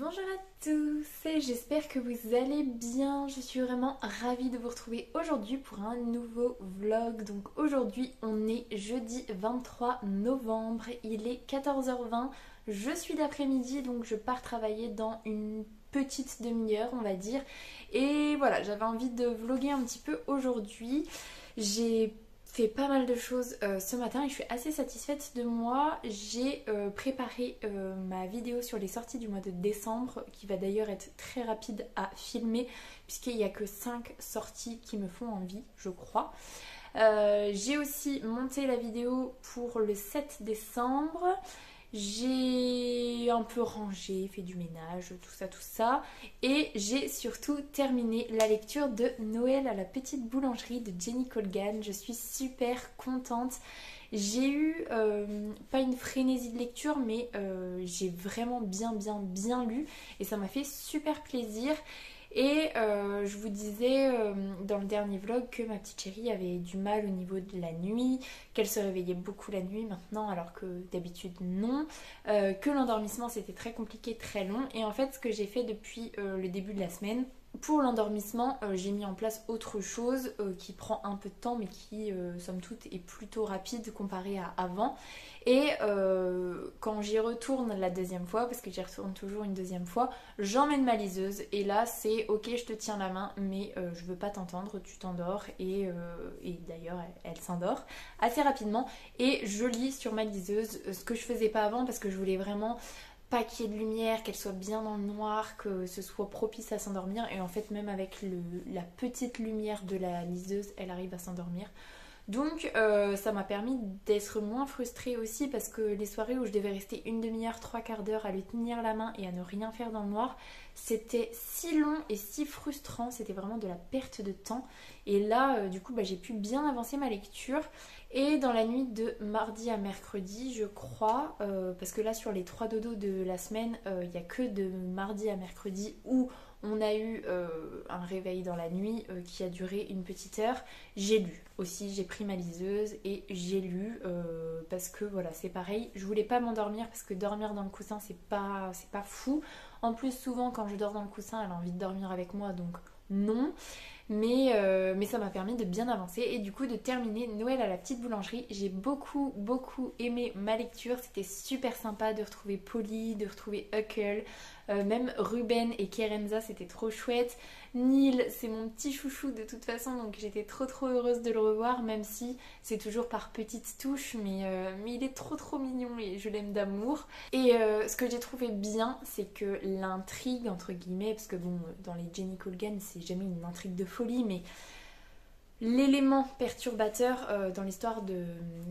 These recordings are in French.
Bonjour à tous, j'espère que vous allez bien. Je suis vraiment ravie de vous retrouver aujourd'hui pour un nouveau vlog. Donc aujourd'hui on est jeudi 23 novembre, il est 14h20, je suis d'après-midi donc je pars travailler dans une petite demi-heure on va dire. Et voilà, j'avais envie de vlogger un petit peu aujourd'hui. J'ai fait pas mal de choses ce matin et je suis assez satisfaite de moi. J'ai préparé ma vidéo sur les sorties du mois de décembre qui va d'ailleurs être très rapide à filmer puisqu'il n'y a que 5 sorties qui me font envie, je crois. J'ai aussi monté la vidéo pour le 7 décembre. J'ai un peu rangé, fait du ménage, tout ça. Et j'ai surtout terminé la lecture de Noël à la petite boulangerie de Jenny Colgan. Je suis super contente. J'ai eu, pas une frénésie de lecture, mais j'ai vraiment bien lu. Et ça m'a fait super plaisir. Et je vous disais dans le dernier vlog que ma petite chérie avait du mal au niveau de la nuit, qu'elle se réveillait beaucoup la nuit maintenant alors que d'habitude non, que l'endormissement c'était très compliqué, très long. Et en fait ce que j'ai fait depuis le début de la semaine, pour l'endormissement, j'ai mis en place autre chose qui prend un peu de temps mais qui, somme toute, est plutôt rapide comparé à avant. Et quand j'y retourne la deuxième fois, parce que j'y retourne toujours une deuxième fois, j'emmène ma liseuse et là c'est ok, je te tiens la main mais je veux pas t'entendre, tu t'endors. Et d'ailleurs elle s'endort assez rapidement et je lis sur ma liseuse, ce que je faisais pas avant parce que je voulais vraiment pas qu'il y ait de lumière, qu'elle soit bien dans le noir, que ce soit propice à s'endormir. Et en fait même avec la petite lumière de la liseuse, elle arrive à s'endormir. Donc ça m'a permis d'être moins frustrée aussi parce que les soirées où je devais rester une demi-heure, trois quarts d'heure à lui tenir la main et à ne rien faire dans le noir, c'était si long et si frustrant, c'était vraiment de la perte de temps. Et là du coup j'ai pu bien avancer ma lecture. Et dans la nuit de mardi à mercredi je crois, parce que là sur les 3 dodos de la semaine, il n'y a que de mardi à mercredi où on a eu un réveil dans la nuit qui a duré une petite heure. J'ai lu aussi, j'ai pris ma liseuse et j'ai lu parce que voilà, c'est pareil. Je voulais pas m'endormir parce que dormir dans le coussin c'est pas fou. En plus souvent quand je dors dans le coussin elle a envie de dormir avec moi donc non. Mais ça m'a permis de bien avancer et du coup de terminer Noël à la petite boulangerie. J'ai beaucoup aimé ma lecture, c'était super sympa de retrouver Polly, de retrouver Huckle, même Ruben et Kerenza, c'était trop chouette. Neil, c'est mon petit chouchou de toute façon, donc j'étais trop heureuse de le revoir, même si c'est toujours par petites touches, mais il est trop mignon et je l'aime d'amour. Et ce que j'ai trouvé bien, c'est que l'intrigue, entre guillemets, parce que bon, dans les Jenny Colgan, c'est jamais une intrigue de folie, mais l'élément perturbateur dans l'histoire de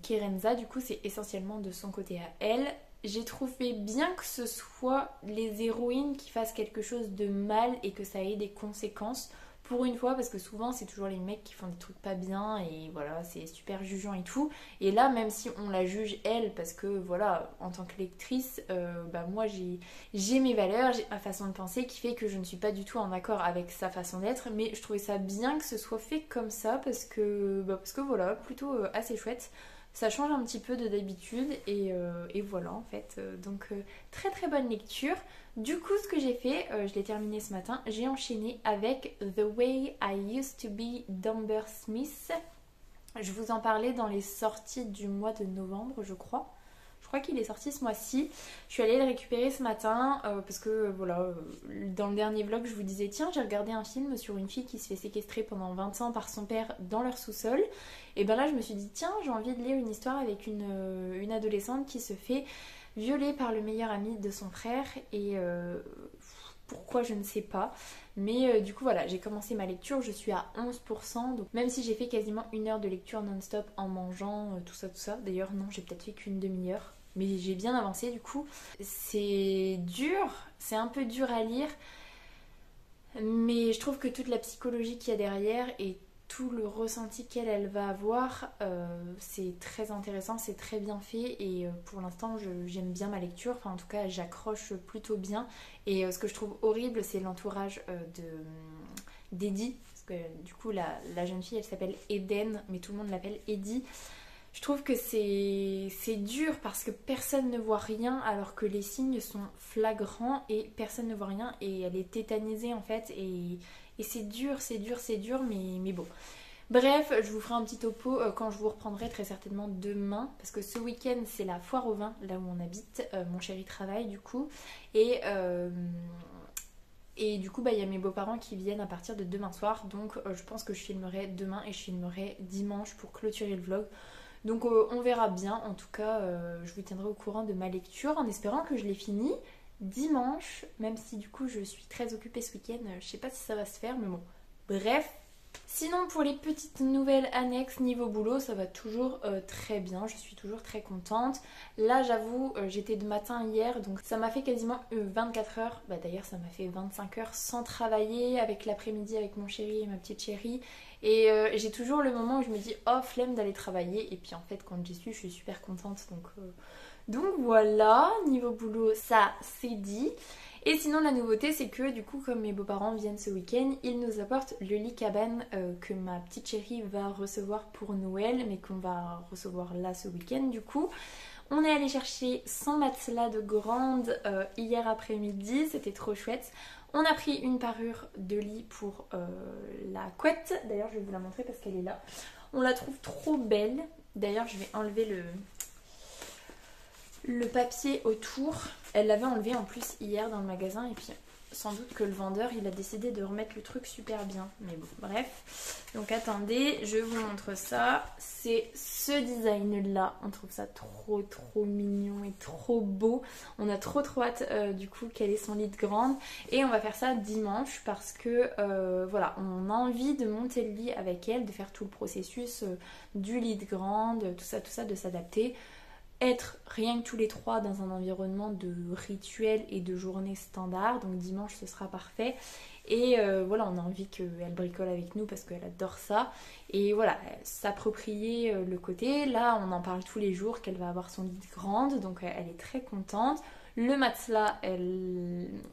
Kerenza, du coup, c'est essentiellement de son côté à elle. J'ai trouvé bien que ce soit les héroïnes qui fassent quelque chose de mal et que ça ait des conséquences pour une fois, parce que souvent c'est toujours les mecs qui font des trucs pas bien et voilà, c'est super jugeant et tout. Et là, même si on la juge elle, parce que voilà, en tant que lectrice, moi j'ai mes valeurs, j'ai ma façon de penser qui fait que je ne suis pas du tout en accord avec sa façon d'être, mais je trouvais ça bien que ce soit fait comme ça parce que voilà, plutôt assez chouette. Ça change un petit peu de d'habitude et voilà en fait. Donc très bonne lecture. Du coup ce que j'ai fait, je l'ai terminé ce matin, j'ai enchaîné avec The Way I Used to Be d'Amber Smith. Je vous en parlais dans les sorties du mois de novembre je crois. Je crois qu'il est sorti ce mois-ci. Je suis allée le récupérer ce matin parce que voilà, dans le dernier vlog je vous disais tiens j'ai regardé un film sur une fille qui se fait séquestrer pendant 20 ans par son père dans leur sous-sol. Et ben là je me suis dit tiens j'ai envie de lire une histoire avec une adolescente qui se fait violer par le meilleur ami de son frère et pourquoi je ne sais pas. Mais du coup voilà, j'ai commencé ma lecture, je suis à 11%. Donc même si j'ai fait quasiment une heure de lecture non-stop en mangeant, tout ça. D'ailleurs non, j'ai peut-être fait qu'une demi-heure. Mais j'ai bien avancé du coup. C'est dur, c'est un peu dur à lire. Mais je trouve que toute la psychologie qu'il y a derrière et tout le ressenti qu'elle va avoir, c'est très intéressant, c'est très bien fait et pour l'instant j'aime bien ma lecture, enfin en tout cas j'accroche plutôt bien. Et ce que je trouve horrible c'est l'entourage d'Eddie, parce que du coup la jeune fille elle s'appelle Eden mais tout le monde l'appelle Eddie. Je trouve que c'est dur parce que personne ne voit rien alors que les signes sont flagrants et personne ne voit rien et elle est tétanisée en fait et c'est dur, mais bon. Bref, je vous ferai un petit topo quand je vous reprendrai très certainement demain parce que ce week-end c'est la foire au vin là où on habite, mon chéri travaille du coup et du coup il y a mes beaux-parents qui viennent à partir de demain soir donc je pense que je filmerai demain et je filmerai dimanche pour clôturer le vlog. Donc on verra bien, en tout cas je vous tiendrai au courant de ma lecture en espérant que je l'ai fini dimanche, même si du coup je suis très occupée ce week-end, je sais pas si ça va se faire mais bon, bref. Sinon pour les petites nouvelles annexes niveau boulot ça va toujours très bien, je suis toujours très contente. Là j'avoue j'étais de matin hier donc ça m'a fait quasiment 24 heures, d'ailleurs ça m'a fait 25 heures sans travailler avec l'après-midi avec mon chéri et ma petite chérie. Et j'ai toujours le moment où je me dis oh flemme d'aller travailler et puis en fait quand j'y suis je suis super contente donc voilà, niveau boulot ça c'est dit. Et sinon la nouveauté c'est que du coup comme mes beaux-parents viennent ce week-end, ils nous apportent le lit cabane que ma petite chérie va recevoir pour Noël mais qu'on va recevoir là ce week-end du coup. On est allé chercher 100 matelas de grande hier après-midi, c'était trop chouette. On a pris une parure de lit pour la couette, d'ailleurs je vais vous la montrer parce qu'elle est là. On la trouve trop belle, d'ailleurs je vais enlever le papier autour. Elle l'avait enlevé en plus hier dans le magasin et puis sans doute que le vendeur il a décidé de remettre le truc super bien. Mais bon bref. Donc attendez, je vous montre ça. C'est ce design là. On trouve ça trop mignon et trop beau. On a trop hâte du coup qu'elle ait son lit de grande. Et on va faire ça dimanche parce que voilà, on a envie de monter le lit avec elle, de faire tout le processus du lit de grande, tout ça, de s'adapter. Être rien que tous les trois dans un environnement de rituel et de journée standard, donc dimanche ce sera parfait. Et voilà, on a envie qu'elle bricole avec nous parce qu'elle adore ça. Et voilà, s'approprier le côté. Là, on en parle tous les jours qu'elle va avoir son lit de grande, donc elle est très contente. Le matelas,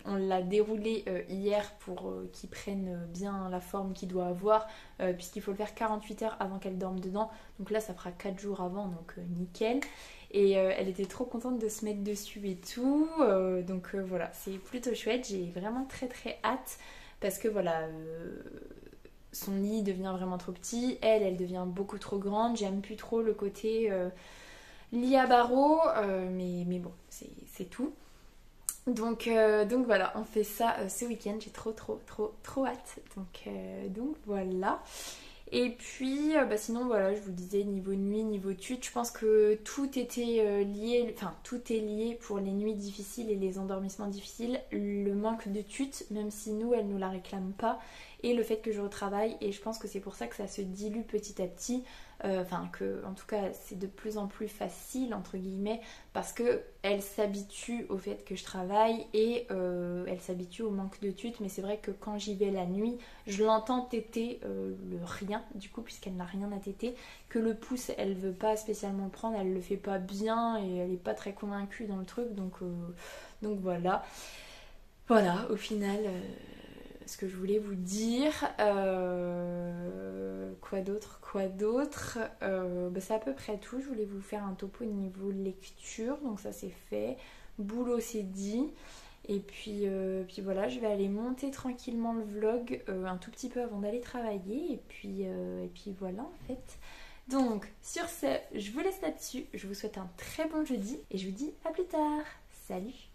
on l'a déroulé hier pour qu'il prenne bien la forme qu'il doit avoir, puisqu'il faut le faire 48 heures avant qu'elle dorme dedans. Donc là, ça fera 4 jours avant, donc nickel. Et elle était trop contente de se mettre dessus et tout. Donc voilà, c'est plutôt chouette. J'ai vraiment très hâte parce que voilà, son lit devient vraiment trop petit. Elle devient beaucoup trop grande. J'aime plus trop le côté lit à barreaux. Mais bon, c'est tout. Donc voilà, on fait ça ce week-end. J'ai trop hâte. Donc voilà. Et puis sinon voilà, je vous disais niveau nuit, niveau tute, je pense que tout était lié, enfin tout est lié pour les nuits difficiles et les endormissements difficiles, le manque de tute, même si nous elle nous la réclame pas, et le fait que je retravaille, et je pense que c'est pour ça que ça se dilue petit à petit, enfin que en tout cas c'est de plus en plus facile entre guillemets, parce que elle s'habitue au fait que je travaille et elle s'habitue au manque de tute, mais c'est vrai que quand j'y vais la nuit, je l'entends téter le rien du coup puisqu'elle n'a rien à téter, que le pouce elle veut pas spécialement prendre, elle le fait pas bien et elle est pas très convaincue dans le truc, donc voilà au final ce que je voulais vous dire. Quoi d'autre c'est à peu près tout. Je voulais vous faire un topo niveau lecture, donc ça c'est fait. Boulot c'est dit. Et puis voilà, je vais aller monter tranquillement le vlog un tout petit peu avant d'aller travailler. Et puis voilà en fait. Donc sur ce, je vous laisse là-dessus. Je vous souhaite un très bon jeudi et je vous dis à plus tard. Salut!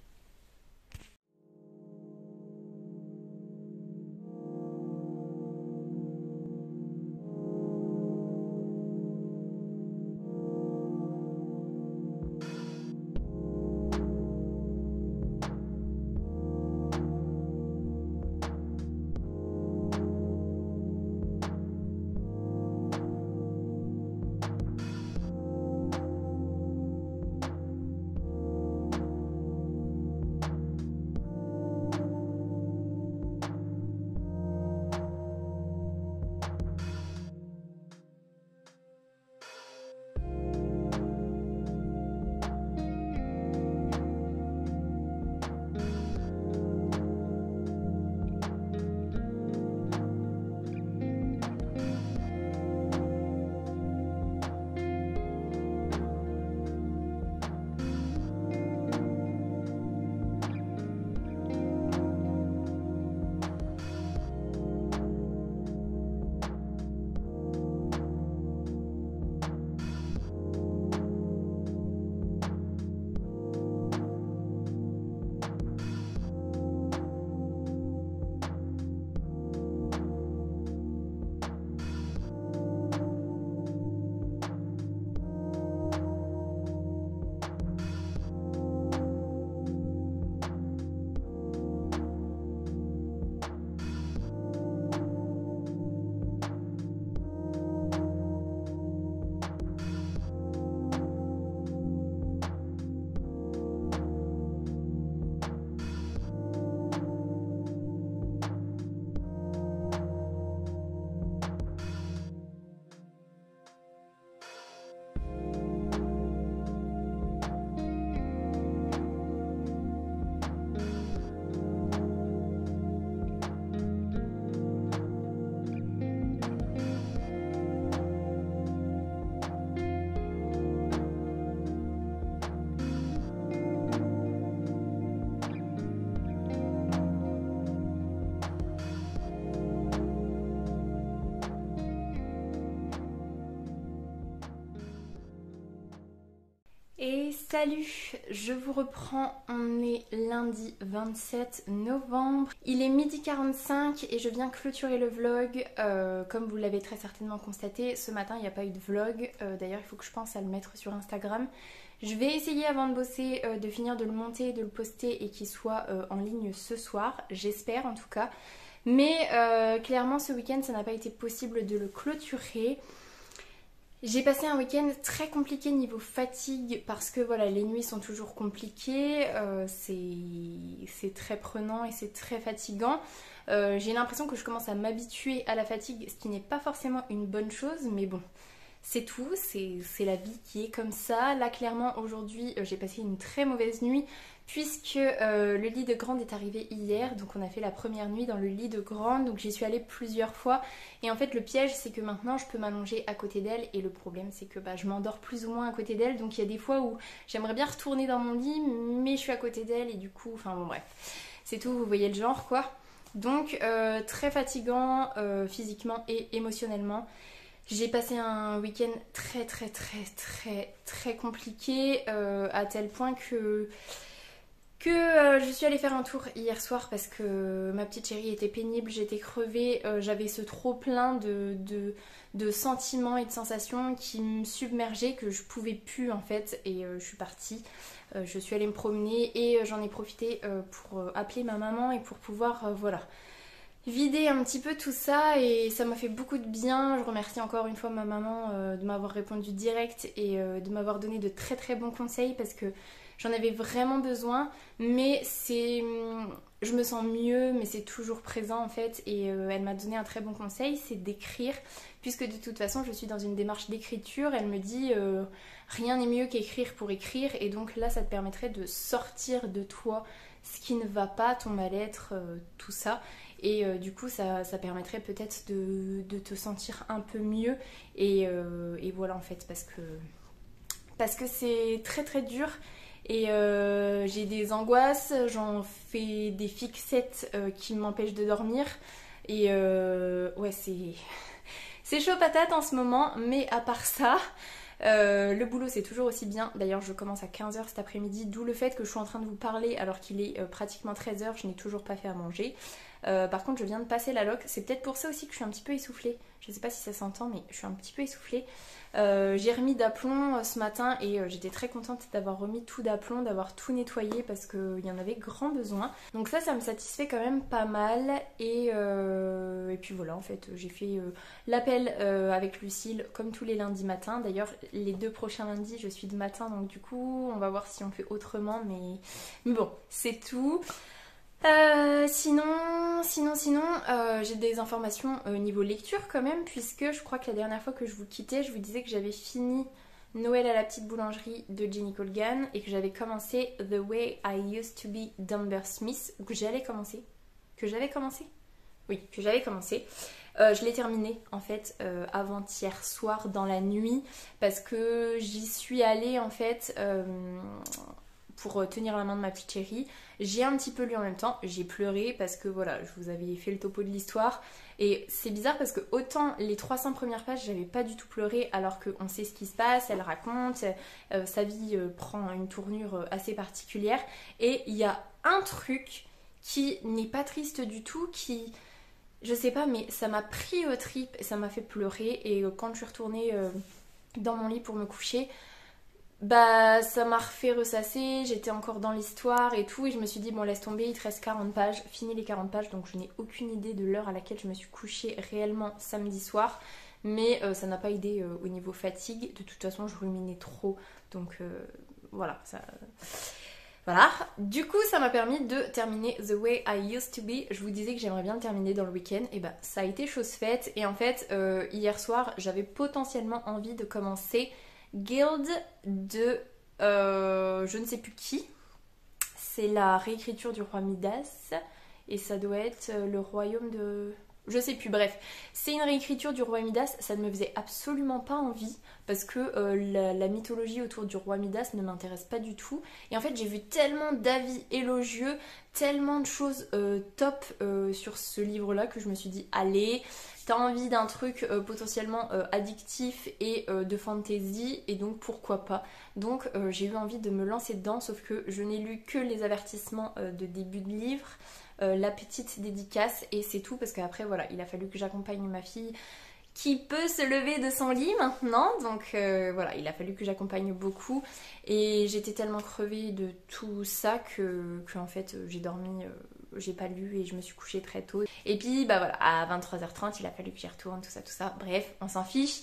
Salut, je vous reprends, on est lundi 27 novembre, il est 12h45 et je viens clôturer le vlog. Comme vous l'avez très certainement constaté, ce matin il n'y a pas eu de vlog, d'ailleurs il faut que je pense à le mettre sur Instagram. Je vais essayer avant de bosser de finir de le monter, de le poster et qu'il soit en ligne ce soir, j'espère en tout cas. Mais clairement ce week-end ça n'a pas été possible de le clôturer. J'ai passé un week-end très compliqué niveau fatigue parce que voilà, les nuits sont toujours compliquées, c'est très prenant et c'est très fatigant. J'ai l'impression que je commence à m'habituer à la fatigue, ce qui n'est pas forcément une bonne chose, mais bon, c'est tout, c'est la vie qui est comme ça. Là clairement aujourd'hui j'ai passé une très mauvaise nuit puisque le lit de grande est arrivé hier, donc on a fait la première nuit dans le lit de grande, donc j'y suis allée plusieurs fois et en fait le piège c'est que maintenant je peux m'allonger à côté d'elle et le problème c'est que je m'endors plus ou moins à côté d'elle, donc il y a des fois où j'aimerais bien retourner dans mon lit mais je suis à côté d'elle et du coup, enfin bon bref, c'est tout, vous voyez le genre quoi. Donc très fatigant physiquement et émotionnellement. J'ai passé un week-end très compliqué à tel point que je suis allée faire un tour hier soir parce que ma petite chérie était pénible, j'étais crevée, j'avais ce trop plein de sentiments et de sensations qui me submergeaient que je pouvais plus en fait et je suis partie. Je suis allée me promener et j'en ai profité pour appeler ma maman et pour pouvoir voilà, vider un petit peu tout ça et ça m'a fait beaucoup de bien. Je remercie encore une fois ma maman de m'avoir répondu direct et de m'avoir donné de très bons conseils parce que j'en avais vraiment besoin, mais je me sens mieux, mais c'est toujours présent en fait. Et elle m'a donné un très bon conseil, c'est d'écrire, puisque de toute façon je suis dans une démarche d'écriture. Elle me dit rien n'est mieux qu'écrire pour écrire, et donc là ça te permettrait de sortir de toi ce qui ne va pas, ton mal-être, tout ça. Et du coup ça permettrait peut-être de te sentir un peu mieux. Et voilà en fait, parce que c'est très dur. Et j'ai des angoisses, j'en fais des fixettes qui m'empêchent de dormir. Et ouais, c'est chaud patate en ce moment, mais à part ça, le boulot c'est toujours aussi bien. D'ailleurs je commence à 15h cet après-midi, d'où le fait que je suis en train de vous parler alors qu'il est pratiquement 13h, je n'ai toujours pas fait à manger. Par contre je viens de passer la loc, c'est peut-être pour ça aussi que je suis un petit peu essoufflée. Je sais pas si ça s'entend mais je suis un petit peu essoufflée. J'ai remis d'aplomb ce matin et j'étais très contente d'avoir remis tout d'aplomb, d'avoir tout nettoyé parce qu'il y en avait grand besoin. Donc ça me satisfait quand même pas mal. Et puis voilà, en fait j'ai fait l'appel avec Lucille comme tous les lundis matins. D'ailleurs les 2 prochains lundis je suis de matin, donc du coup on va voir si on fait autrement, mais bon, c'est tout. Sinon, j'ai des informations niveau lecture quand même, puisque je crois que la dernière fois que je vous quittais, je vous disais que j'avais fini Noël à la petite boulangerie de Jenny Colgan et que j'avais commencé The Way I Used to Be d'Amber Smith, que j'avais commencé. Oui, que j'avais commencé. Je l'ai terminé en fait avant-hier soir dans la nuit parce que j'y suis allée en fait pour tenir la main de ma petite chérie. J'ai un petit peu lu en même temps, j'ai pleuré parce que voilà, je vous avais fait le topo de l'histoire. Et c'est bizarre parce que autant les 300 premières pages, j'avais pas du tout pleuré alors qu'on sait ce qui se passe, elle raconte, sa vie prend une tournure assez particulière. Et il y a un truc qui n'est pas triste du tout, qui, je sais pas, mais ça m'a pris aux tripes et ça m'a fait pleurer. Et quand je suis retournée dans mon lit pour me coucher, ça m'a refait ressasser, j'étais encore dans l'histoire et tout, et je me suis dit bon laisse tomber, il te reste 40 pages, finis les 40 pages, donc je n'ai aucune idée de l'heure à laquelle je me suis couchée réellement samedi soir, mais ça n'a pas aidé au niveau fatigue, de toute façon je ruminais trop, donc voilà, ça... Voilà, du coup ça m'a permis de terminer The Way I Used to Be. Je vous disais que j'aimerais bien le terminer dans le week-end, et ça a été chose faite, et en fait hier soir j'avais potentiellement envie de commencer Guild de je ne sais plus qui. C'est la réécriture du roi Midas et ça doit être le royaume de je sais plus, bref. C'est une réécriture du roi Midas, ça ne me faisait absolument pas envie parce que la mythologie autour du roi Midas ne m'intéresse pas du tout. Et en fait j'ai vu tellement d'avis élogieux, tellement de choses top sur ce livre-là que je me suis dit allez, t'as envie d'un truc potentiellement addictif et de fantasy et donc pourquoi pas. Donc j'ai eu envie de me lancer dedans, sauf que je n'ai lu que les avertissements de début de livre, la petite dédicace et c'est tout parce qu'après voilà, il a fallu que j'accompagne ma fille qui peut se lever de son lit maintenant, donc voilà, il a fallu que j'accompagne beaucoup et j'étais tellement crevée de tout ça que en fait j'ai dormi, j'ai pas lu et je me suis couchée très tôt. Et puis bah voilà, à 23h30 il a fallu que j'y retourne, tout ça, bref, on s'en fiche.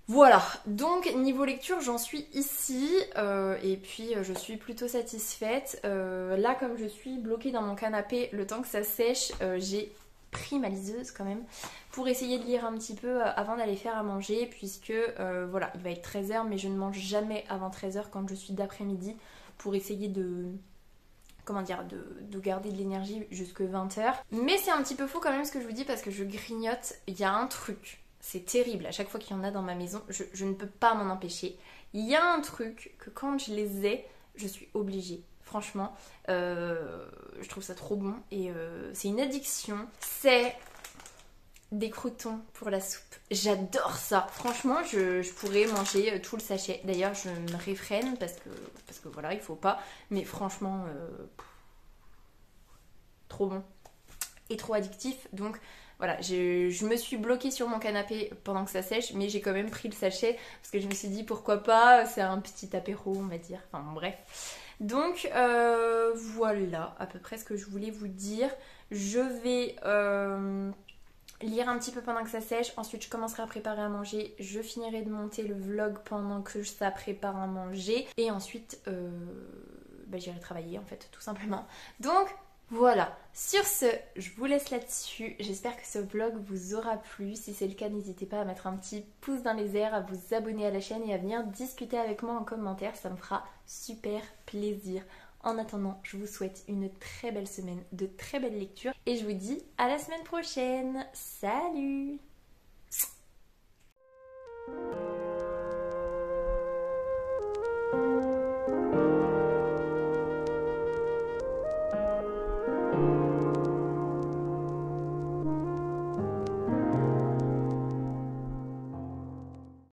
Voilà, donc niveau lecture j'en suis ici et puis je suis plutôt satisfaite. Là comme je suis bloquée dans mon canapé le temps que ça sèche, j'ai pris ma liseuse quand même pour essayer de lire un petit peu avant d'aller faire à manger puisque voilà, il va être 13h mais je ne mange jamais avant 13h quand je suis d'après-midi pour essayer de... comment dire, de garder de l'énergie jusque 20h. Mais c'est un petit peu faux quand même ce que je vous dis parce que je grignote, il y a un truc. C'est terrible, à chaque fois qu'il y en a dans ma maison, je ne peux pas m'en empêcher. Il y a un truc que quand je les ai, je suis obligée. Franchement, je trouve ça trop bon et c'est une addiction. C'est des croûtons pour la soupe. J'adore ça. Franchement, je pourrais manger tout le sachet. D'ailleurs, je me réfrène parce que voilà, il faut pas. Mais franchement, trop bon et trop addictif. Donc voilà, je me suis bloquée sur mon canapé pendant que ça sèche, mais j'ai quand même pris le sachet parce que je me suis dit pourquoi pas, c'est un petit apéro on va dire, enfin bref. Donc voilà à peu près ce que je voulais vous dire. Je vais lire un petit peu pendant que ça sèche, ensuite je commencerai à préparer à manger, je finirai de monter le vlog pendant que ça prépare à manger et ensuite j'irai travailler en fait tout simplement. Donc voilà, sur ce, je vous laisse là-dessus. J'espère que ce vlog vous aura plu. Si c'est le cas, n'hésitez pas à mettre un petit pouce dans les airs, à vous abonner à la chaîne et à venir discuter avec moi en commentaire. Ça me fera super plaisir. En attendant, je vous souhaite une très belle semaine, de très belles lectures. Et je vous dis à la semaine prochaine. Salut!